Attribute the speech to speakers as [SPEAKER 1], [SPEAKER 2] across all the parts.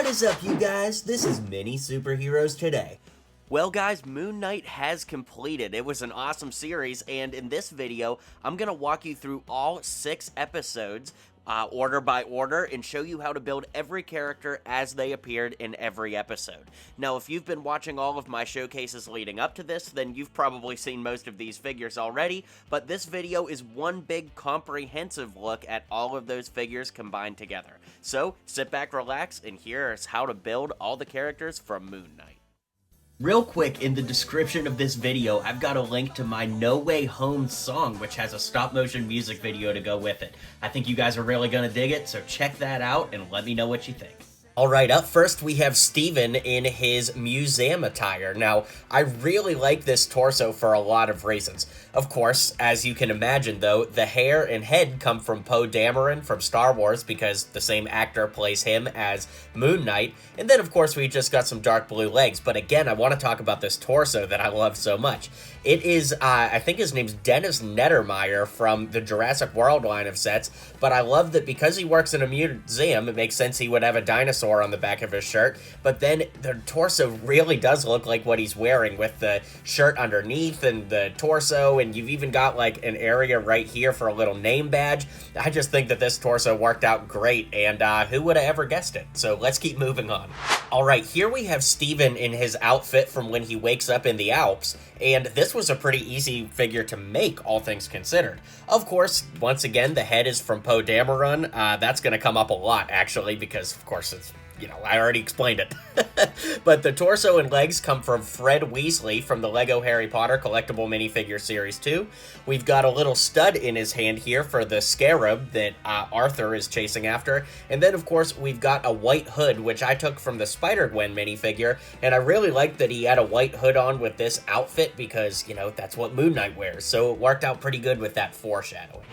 [SPEAKER 1] What is up, you guys? This is Mini Superheroes Today.
[SPEAKER 2] Well guys, Moon Knight has completed. It was an awesome series, and in this video, I'm going to walk you through all 6 episodes, order by order, and show you how to build every character as they appeared in every episode. Now, if you've been watching all of my showcases leading up to this, then you've probably seen most of these figures already, but this video is one big comprehensive look at all of those figures combined together. So, sit back, relax, and here's how to build all the characters from Moon Knight.
[SPEAKER 1] Real quick, in the description of this video, I've got a link to my No Way Home song, which has a stop-motion music video to go with it. I think you guys are really gonna dig it, so check that out and let me know what you think. Alright, up first we have Steven in his museum attire. Now, I really like this torso for a lot of reasons. Of course, as you can imagine though, the hair and head come from Poe Dameron from Star Wars because the same actor plays him as Moon Knight. And then of course we just got some dark blue legs, but again, I want to talk about this torso that I love so much. It is, I think his name's Dennis Neddermeyer from the Jurassic World line of sets, but I love that because he works in a museum, it makes sense he would have a dinosaur on the back of his shirt, but then the torso really does look like what he's wearing with the shirt underneath and the torso, and you've even got like an area right here for a little name badge. I just think that this torso worked out great, and who would have ever guessed it? So let's keep moving on. Alright, here we have Steven in his outfit from when he wakes up in the Alps, and this was a pretty easy figure to make, all things considered. Of course, once again, the head is from Poe Dameron. That's going to come up a lot, actually, because, of course, it's, you know, I already explained it. But the torso and legs come from Fred Weasley from the Lego Harry Potter Collectible Minifigure Series 2. We've got a little stud in his hand here for the scarab that Arthur is chasing after. And then, of course, we've got a white hood, which I took from the Spider-Gwen minifigure. And I really liked that he had a white hood on with this outfit because, you know, that's what Moon Knight wears. So it worked out pretty good with that foreshadowing.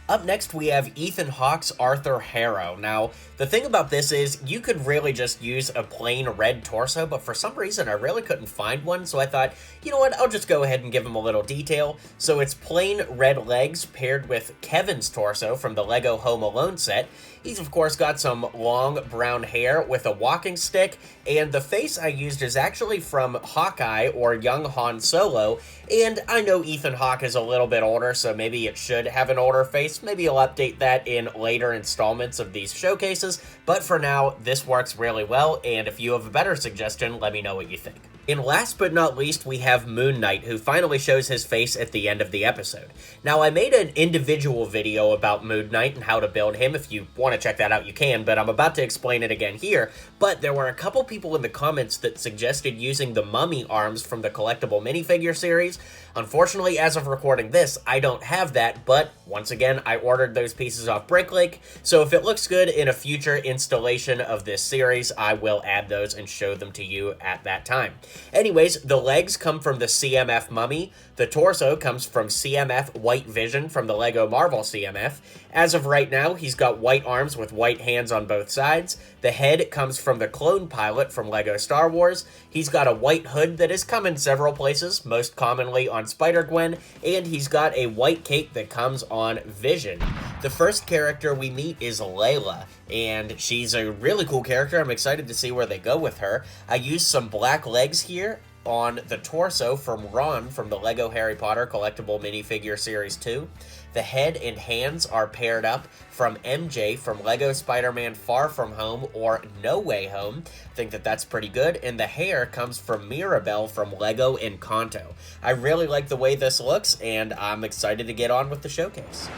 [SPEAKER 1] Up next, we have Ethan Hawke's Arthur Harrow. Now, the thing about this is you could really just use a plain red torso, but for some reason I really couldn't find one, so I thought, you know what, I'll just go ahead and give him a little detail. So it's plain red legs paired with Kevin's torso from the Lego Home Alone set. He's, of course, got some long brown hair with a walking stick, and the face I used is actually from Hawkeye or young Han Solo, and I know Ethan Hawke is a little bit older, so maybe it should have an older face. Maybe I'll update that in later installments of these showcases, but for now, this works really well, and if you have a better suggestion, let me know what you think. And last but not least, we have Moon Knight, who finally shows his face at the end of the episode. Now, I made an individual video about Moon Knight and how to build him. If you want to check that out, you can, but I'm about to explain it again here. But there were a couple people in the comments that suggested using the mummy arms from the collectible minifigure series. Unfortunately, as of recording this, I don't have that, but once again, I ordered those pieces off Bricklake, so if it looks good in a future installation of this series, I will add those and show them to you at that time. Anyways, the legs come from the CMF Mummy, the torso comes from CMF White Vision from the Lego Marvel CMF. As of right now, he's got white arms with white hands on both sides. The head comes from the Clone Pilot from Lego Star Wars. He's got a white hood that has come in several places, most commonly on Spider-Gwen, and he's got a white cape that comes on Vision. The first character we meet is Layla, and she's a really cool character. I'm excited to see where they go with her. I used some black legs here on the torso from Ron from the Lego Harry Potter Collectible Minifigure Series 2. The head and hands are paired up from MJ from Lego Spider-Man Far From Home or No Way Home. I think that that's pretty good. And the hair comes from Mirabelle from Lego Encanto. I really like the way this looks, and I'm excited to get on with the showcase.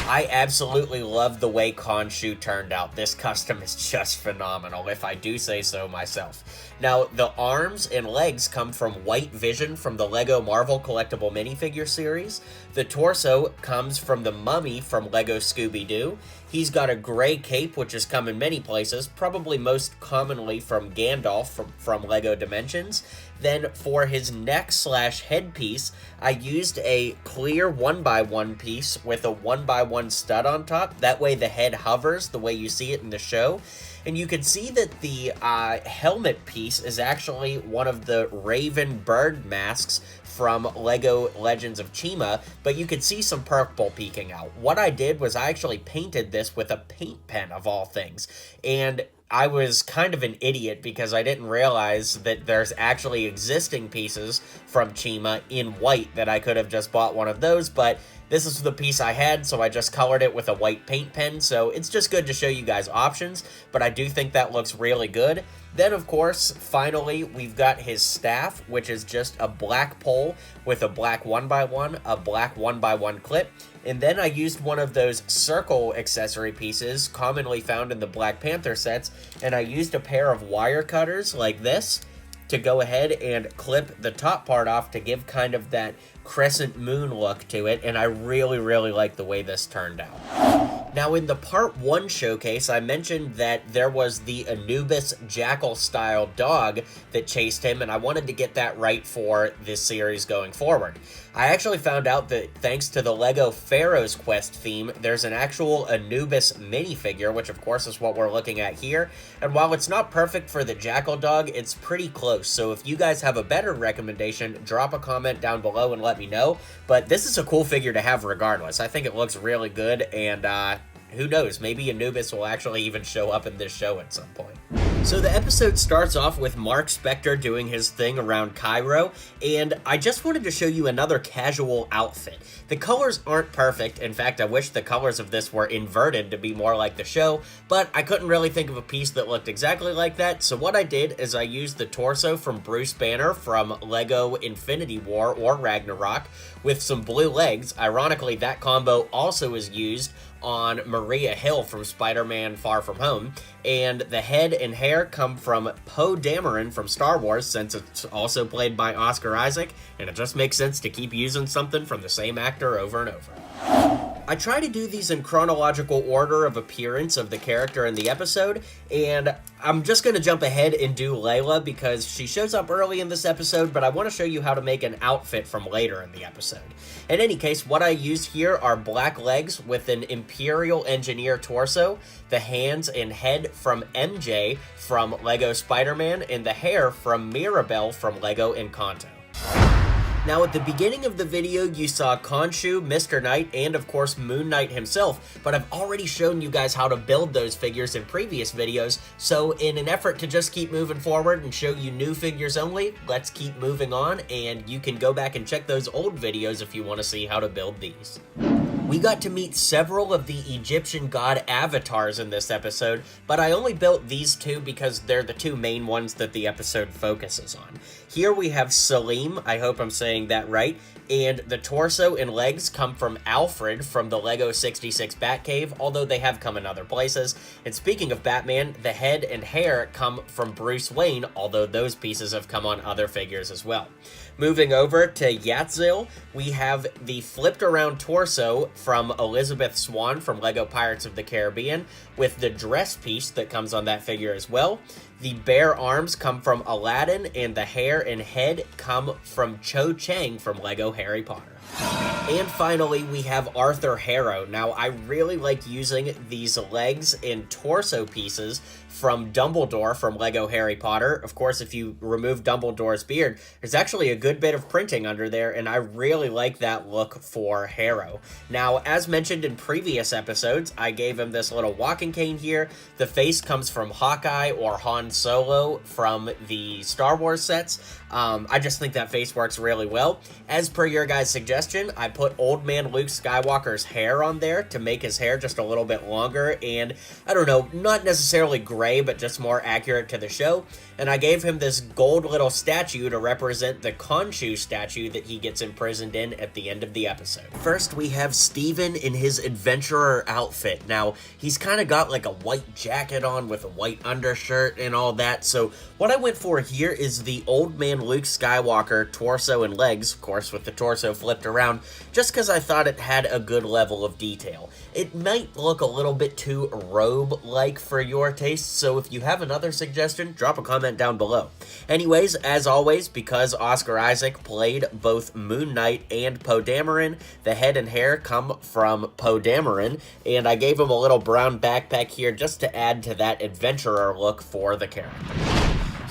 [SPEAKER 1] I absolutely love the way Khonshu turned out. This custom is just phenomenal, if I do say so myself. Now, the arms and legs come from White Vision from the Lego Marvel Collectible Minifigure series. The torso comes from the Mummy from Lego Scooby-Doo. He's got a gray cape, which has come in many places, probably most commonly from Gandalf from Lego Dimensions. Then for his neck/headpiece, I used a clear 1x1 piece with a 1x1 stud on top. That way the head hovers the way you see it in the show. And you can see that the helmet piece is actually one of the Raven bird masks from Lego Legends of Chima, but you can see some purple peeking out. What I did was I actually painted this with a paint pen, of all things, and I was kind of an idiot because I didn't realize that there's actually existing pieces from Chima in white that I could have just bought one of those, but this is the piece I had, so I just colored it with a white paint pen, so it's just good to show you guys options, but I do think that looks really good. Then, of course, finally, we've got his staff, which is just a black pole with a black 1x1, a black 1x1 clip, and then I used one of those circle accessory pieces commonly found in the Black Panther sets, and I used a pair of wire cutters like this to go ahead and clip the top part off to give kind of that crescent moon look to it, and I really, really like the way this turned out. Now, in the Part 1 showcase, I mentioned that there was the Anubis Jackal style dog that chased him, and I wanted to get that right for this series going forward. I actually found out that thanks to the LEGO Pharaoh's Quest theme, there's an actual Anubis minifigure, which of course is what we're looking at here, and while it's not perfect for the Jackal dog, it's pretty close, so if you guys have a better recommendation, drop a comment down below and let me know, but this is a cool figure to have regardless. I think it looks really good, and who knows, maybe Anubis will actually even show up in this show at some point. So the episode starts off with Mark Spector doing his thing around Cairo, and I just wanted to show you another casual outfit. The colors aren't perfect. In fact, I wish the colors of this were inverted to be more like the show, but I couldn't really think of a piece that looked exactly like that, so what I did is I used the torso from Bruce Banner from LEGO Infinity War or Ragnarok with some blue legs. Ironically, that combo also is used on Maria Hill from Spider-Man Far From Home, and the head and hair come from Poe Dameron from Star Wars, since it's also played by Oscar Isaac, and it just makes sense to keep using something from the same actor over and over. I try to do these in chronological order of appearance of the character in the episode, and I'm just going to jump ahead and do Layla because she shows up early in this episode, but I want to show you how to make an outfit from later in the episode. In any case, what I used here are black legs with an Imperial Engineer torso, the hands and head from MJ from LEGO Spider-Man, and the hair from Mirabelle from LEGO Encanto. Now, at the beginning of the video, you saw Khonshu, Mr. Knight, and of course Moon Knight himself, but I've already shown you guys how to build those figures in previous videos, so in an effort to just keep moving forward and show you new figures only, let's keep moving on, and you can go back and check those old videos if you want to see how to build these. We got to meet several of the Egyptian god avatars in this episode, but I only built these two because they're the two main ones that the episode focuses on. Here we have Selim, I hope I'm saying that right, and the torso and legs come from Alfred from the LEGO 66 Batcave, although they have come in other places. And speaking of Batman, the head and hair come from Bruce Wayne, although those pieces have come on other figures as well. Moving over to Yatzil, we have the flipped around torso from Elizabeth Swann from LEGO Pirates of the Caribbean, with the dress piece that comes on that figure as well. The bare arms come from Aladdin, and the hair and head come from Cho Chang from LEGO Harry Potter. And finally, we have Arthur Harrow. Now, I really like using these legs and torso pieces from Dumbledore from LEGO Harry Potter. Of course, if you remove Dumbledore's beard, there's actually a good bit of printing under there, and I really like that look for Harrow. Now, as mentioned in previous episodes, I gave him this little walking cane here. The face comes from Hawkeye or Han Solo from the Star Wars sets. I just think that face works really well. As per your guys' suggestion, I put Old Man Luke Skywalker's hair on there to make his hair just a little bit longer, and I don't know, not necessarily gray, but just more accurate to the show. And I gave him this gold little statue to represent the Khonshu statue that he gets imprisoned in at the end of the episode. First, we have Steven in his adventurer outfit. Now, he's kind of got like a white jacket on with a white undershirt and all that, so what I went for here is the Old Man Luke Skywalker torso and legs, of course with the torso flipped around, just because I thought it had a good level of detail. It might look a little bit too robe-like for your taste, so if you have another suggestion, drop a comment down below. Anyways, as always, because Oscar Isaac played both Moon Knight and Poe Dameron, the head and hair come from Poe Dameron, and I gave him a little brown backpack here just to add to that adventurer look for the character.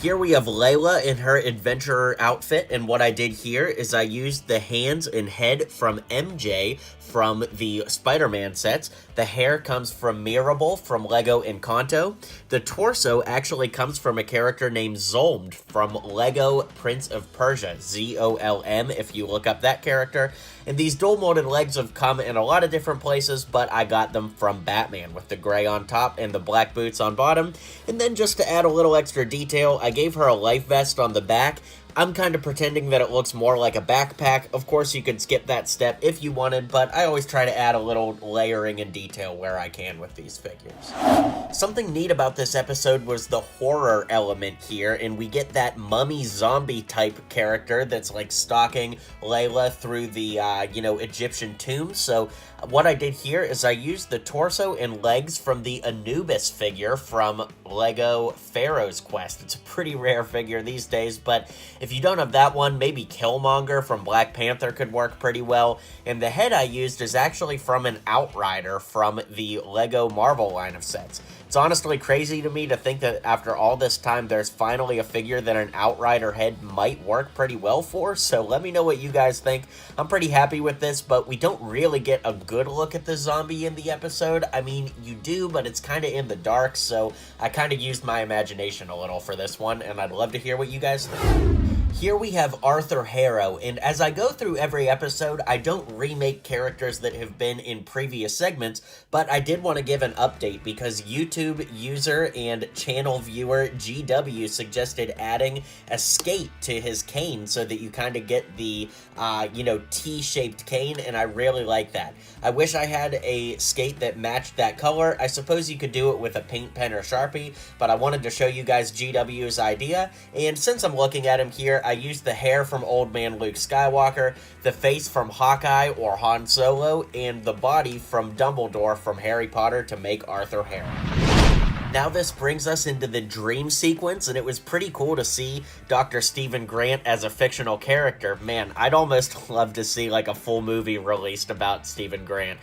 [SPEAKER 1] Here we have Layla in her adventurer outfit, and what I did here is I used the hands and head from MJ from the Spider-Man sets. The hair comes from Mirabel from Lego Encanto. The torso actually comes from a character named Zolm from Lego Prince of Persia, Zolm, if you look up that character. And these dual molded legs have come in a lot of different places, but I got them from Batman with the gray on top and the black boots on bottom. And then just to add a little extra detail, I gave her a life vest on the back. I'm kind of pretending that it looks more like a backpack. Of course, you could skip that step if you wanted, but I always try to add a little layering and detail where I can with these figures. Something neat about this episode was the horror element here, and we get that mummy zombie type character that's like stalking Layla through the, Egyptian tombs. So what I did here is I used the torso and legs from the Anubis figure from Lego Pharaoh's Quest. It's a pretty rare figure these days, but if you don't have that one, maybe Killmonger from Black Panther could work pretty well. And the head I used is actually from an Outrider from the Lego Marvel line of sets. It's honestly crazy to me to think that after all this time, there's finally a figure that an Outrider head might work pretty well for. So let me know what you guys think. I'm pretty happy with this, but we don't really get a good look at the zombie in the episode. I mean, you do, but it's kind of in the dark, so I kind of used my imagination a little for this one, and I'd love to hear what you guys think. Here we have Arthur Harrow, and as I go through every episode, I don't remake characters that have been in previous segments, but I did want to give an update because YouTube user and channel viewer GW suggested adding a skate to his cane so that you kind of get the, T-shaped cane, and I really like that. I wish I had a skate that matched that color. I suppose you could do it with a paint pen or Sharpie, but I wanted to show you guys GW's idea, and since I'm looking at him here, I used the hair from Old Man Luke Skywalker, the face from Hawkeye or Han Solo, and the body from Dumbledore from Harry Potter to make Arthur Harrow. Now this brings us into the dream sequence, and it was pretty cool to see Dr. Stephen Grant as a fictional character. Man, I'd almost love to see like a full movie released about Stephen Grant.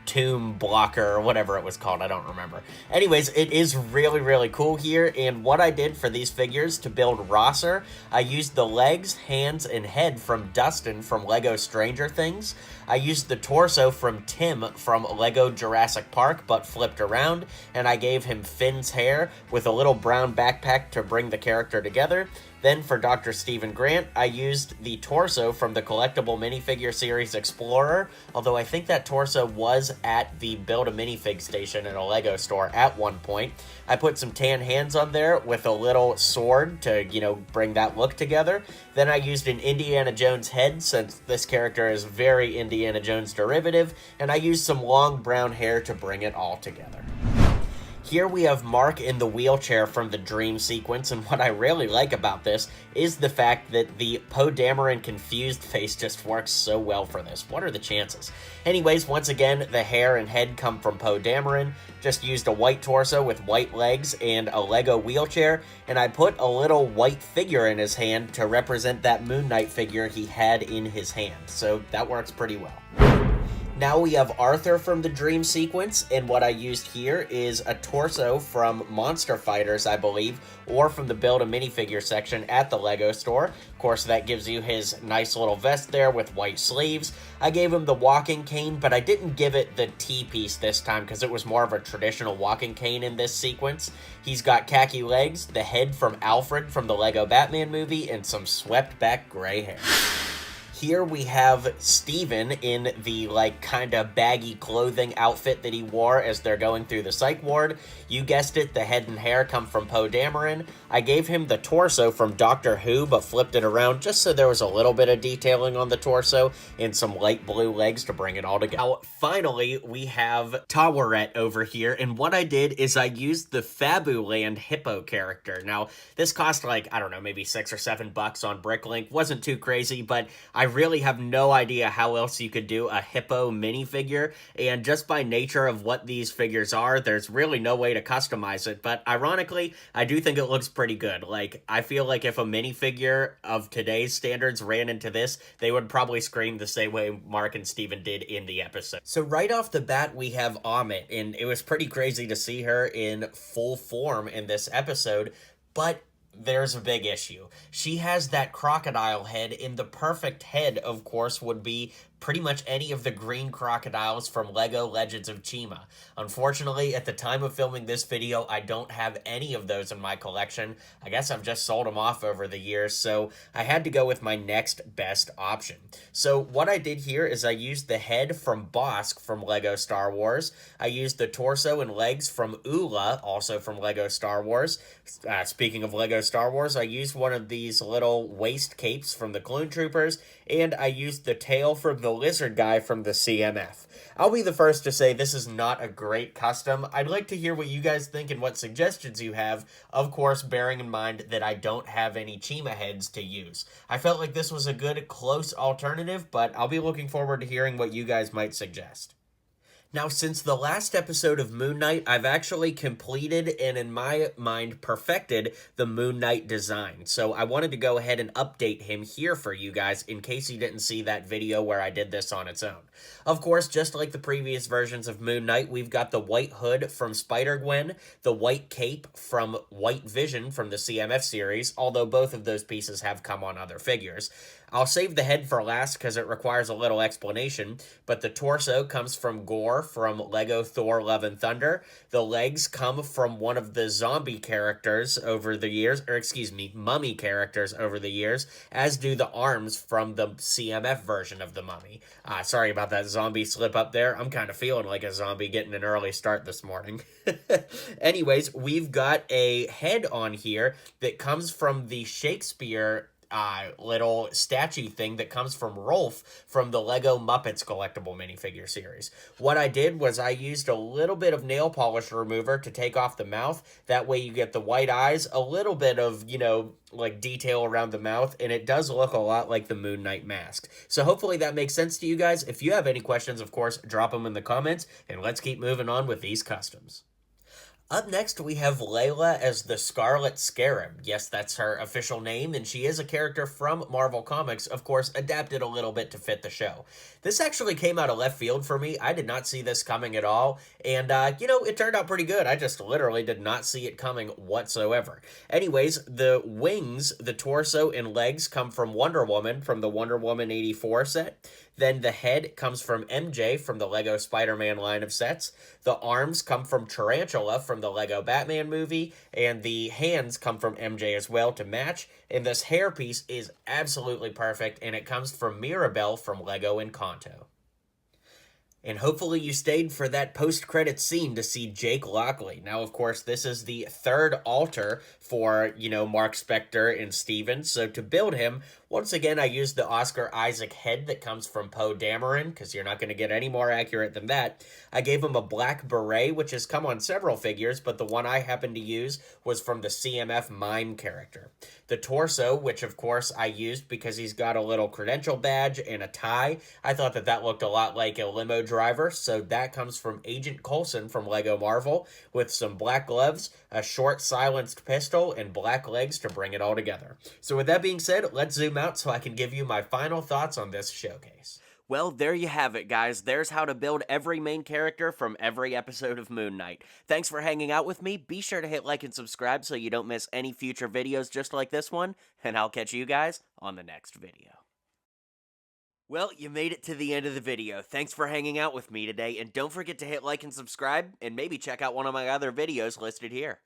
[SPEAKER 1] Tomb Blocker or whatever it was called, I don't remember. Anyways, it is really, really cool here, and what I did for these figures to build Rosser, I used the legs, hands, and head from Dustin from Lego Stranger Things. I used the torso from Tim from Lego Jurassic Park, but flipped around, and I gave him Finn's hair with a little brown backpack to bring the character together. Then for Dr. Stephen Grant, I used the torso from the collectible minifigure series Explorer, although I think that torso was at the Build-A-Minifig station in a Lego store at one point. I put some tan hands on there with a little sword to, bring that look together. Then I used an Indiana Jones head, since this character is very Indiana Jones derivative, and I used some long brown hair to bring it all together. Here we have Mark in the wheelchair from the dream sequence, and what I really like about this is the fact that the Poe Dameron confused face just works so well for this. What are the chances? Anyways, once again, the hair and head come from Poe Dameron. Just used a white torso with white legs and a Lego wheelchair, and I put a little white figure in his hand to represent that Moon Knight figure he had in his hand. So that works pretty well. Now we have Arthur from the dream sequence, and what I used here is a torso from Monster Fighters, I believe, or from the Build-A-Minifigure section at the Lego store. Of course, that gives you his nice little vest there with white sleeves. I gave him the walking cane, but I didn't give it the T-piece this time because it was more of a traditional walking cane in this sequence. He's got khaki legs, the head from Alfred from the Lego Batman movie, and some swept-back gray hair. Here we have Steven in the, kind of baggy clothing outfit that he wore as they're going through the psych ward. You guessed it, the head and hair come from Poe Dameron. I gave him the torso from Doctor Who, but flipped it around just so there was a little bit of detailing on the torso and some light blue legs to bring it all together. Now, finally, we have Tawaret over here, and what I did is I used the Fabuland Hippo character. Now, this cost, maybe $6 or $7 on Bricklink. Wasn't too crazy, but I really have no idea how else you could do a hippo minifigure, and just by nature of what these figures are, there's really no way to customize it, but ironically, I do think it looks pretty good. I feel like if a minifigure of today's standards ran into this, they would probably scream the same way Mark and Steven did in the episode. So right off the bat, we have Ahmet, and it was pretty crazy to see her in full form in this episode. But there's a big issue. She has that crocodile head, and the perfect head, of course, would be pretty much any of the green crocodiles from LEGO Legends of Chima. Unfortunately, at the time of filming this video, I don't have any of those in my collection. I guess I've just sold them off over the years, so I had to go with my next best option. So what I did here is I used the head from Bosk from LEGO Star Wars. I used the torso and legs from Ula, also from LEGO Star Wars. Speaking of LEGO Star Wars, I used one of these little waist capes from the Clone Troopers, and I used the tail from the lizard guy from the CMF. I'll be the first to say this is not a great custom. I'd like to hear what you guys think and what suggestions you have, of course bearing in mind that I don't have any Chima heads to use. I felt like this was a good, close alternative, but I'll be looking forward to hearing what you guys might suggest. Now, since the last episode of Moon Knight, I've actually completed and, in my mind, perfected the Moon Knight design. So I wanted to go ahead and update him here for you guys in case you didn't see that video where I did this on its own. Of course, just like the previous versions of Moon Knight, we've got the white hood from Spider-Gwen, the white cape from White Vision from the CMF series, although both of those pieces have come on other figures. I'll save the head for last because it requires a little explanation, but the torso comes from Gore from LEGO Thor Love and Thunder. The legs come from one of the zombie characters over the years, or excuse me, mummy characters over the years, as do the arms from the CMF version of the mummy. Sorry about that zombie slip up there. I'm kind of feeling like a zombie getting an early start this morning. Anyways, we've got a head on here that comes from the Shakespeare little statue thing that comes from Rolf from the LEGO Muppets collectible minifigure series. What I did was I used a little bit of nail polish remover to take off the mouth. That way you get the white eyes, a little bit of, like detail around the mouth, and it does look a lot like the Moon Knight mask. So hopefully that makes sense to you guys. If you have any questions, of course, drop them in the comments, and let's keep moving on with these customs. Up next, we have Layla as the Scarlet Scarab. Yes, that's her official name, and she is a character from Marvel Comics, of course, adapted a little bit to fit the show. This actually came out of left field for me. I did not see this coming at all, and, it turned out pretty good. I just literally did not see it coming whatsoever. Anyways, the wings, the torso, and legs come from Wonder Woman from the Wonder Woman 84 set. Then the head comes from MJ from the LEGO Spider-Man line of sets. The arms come from Tarantula from the LEGO Batman movie. And the hands come from MJ as well to match. And this hairpiece is absolutely perfect. And it comes from Mirabelle from LEGO Encanto. And hopefully you stayed for that post-credits scene to see Jake Lockley. Now, of course, this is the third altar for, Mark Spector and Steven. So to build him, once again, I used the Oscar Isaac head that comes from Poe Dameron, because you're not going to get any more accurate than that. I gave him a black beret, which has come on several figures, but the one I happened to use was from the CMF Mime character. The torso, which of course I used because he's got a little credential badge and a tie. I thought that looked a lot like a limo driver, so that comes from Agent Coulson from LEGO Marvel, with some black gloves, a short silenced pistol, and black legs to bring it all together. So with that being said, let's zoom out so I can give you my final thoughts on this showcase.
[SPEAKER 2] Well, there you have it, guys. There's how to build every main character from every episode of Moon Knight. Thanks for hanging out with me. Be sure to hit like and subscribe so you don't miss any future videos just like this one, and I'll catch you guys on the next video. Well, you made it to the end of the video. Thanks for hanging out with me today, and don't forget to hit like and subscribe, and maybe check out one of my other videos listed here.